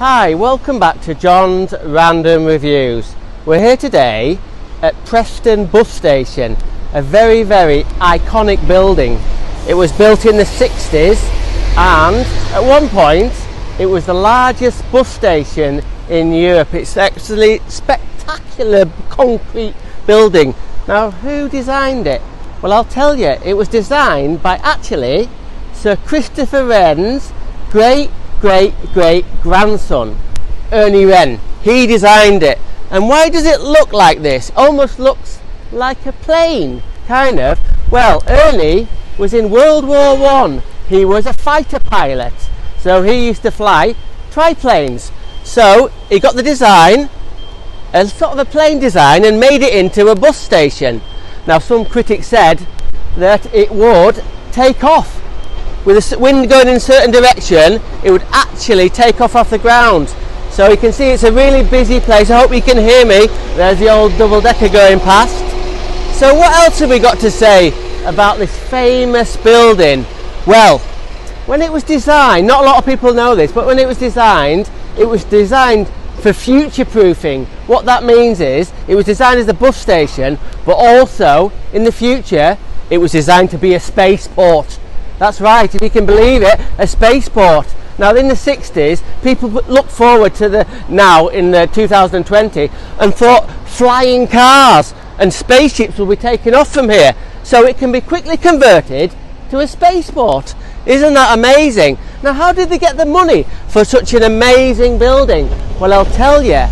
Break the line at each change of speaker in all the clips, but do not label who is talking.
Hi, welcome back to John's Random Reviews. We're here today at Preston bus station, a very iconic building. It was built in the 60s and at one point it was the largest bus station in Europe. It's actually a spectacular concrete building. Now, who designed it? Well, I'll tell you, it was designed by actually Sir Christopher Wren's great grandson, Ernie Wren. He designed it. And why does it look like this? Almost looks like a plane, kind of. Well, Ernie was in World War I. He was a fighter pilot, so he used to fly triplanes. So he got the design, a sort of a plane design, and made it into a bus station. Now, some critics said that it would take off. With the wind going in a certain direction, it would actually take off the ground. So you can see it's a really busy place. I hope you can hear me. There's the old double-decker going past. So what else have we got to say about this famous building? Well, when it was designed, not a lot of people know this, but when it was designed for future-proofing. What that means is it was designed as a bus station, but also in the future it was designed to be a spaceport. That's right, if you can believe it, a spaceport. Now, in the 60s, people looked forward to now in the 2020 and thought flying cars and spaceships will be taken off from here, so it can be quickly converted to a spaceport. Isn't that amazing? Now, how did they get the money for such an amazing building? Well, I'll tell you.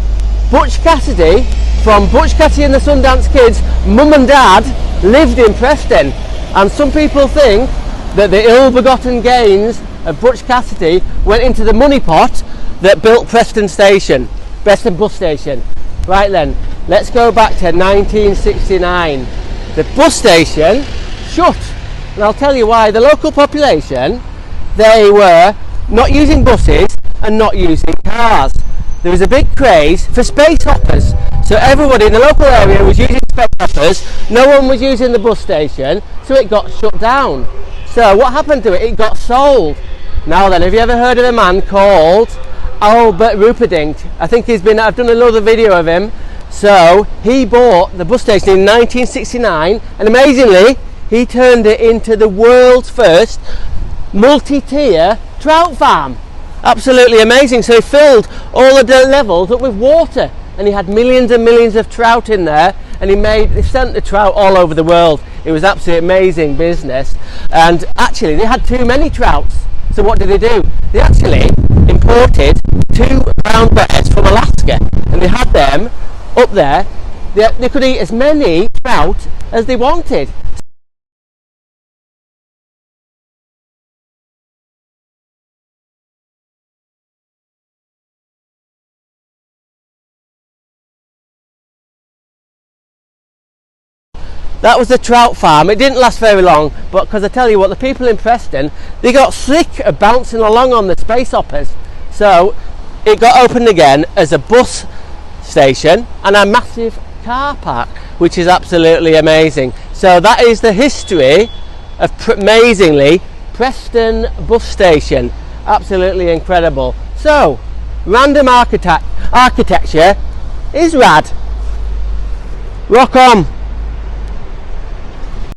Butch Cassidy, from Butch Cassidy and the Sundance Kids, mum and dad lived in Preston, and some people think that the ill-begotten gains of Butch Cassidy went into the money pot that built Preston bus station. Right then, let's go back to 1969. The bus station shut, and I'll tell you why. The local population, they were not using buses and not using cars. There was a big craze for space hoppers, so everybody in the local area was using space hoppers. No one was using the bus station, so it got shut down. So what happened to it? It got sold. Now then, have you ever heard of a man called Albert Ruperdinck? I think I've done another video of him. So he bought the bus station in 1969, and amazingly, he turned it into the world's first multi-tier trout farm. Absolutely amazing. So he filled all of the levels up with water, and he had millions and millions of trout in there, and they sent the trout all over the world. It was absolutely amazing business. And actually, they had too many trouts. So what did they do? They actually imported 2 brown bears from Alaska, and they had them up there. They could eat as many trout as they wanted. That was the trout farm. It didn't last very long, but because I tell you what, the people in Preston, they got sick of bouncing along on the space hoppers. So it got opened again as a bus station and a massive car park, which is absolutely amazing. So that is the history of, amazingly, Preston bus station. Absolutely incredible. So, random architecture is rad. Rock on.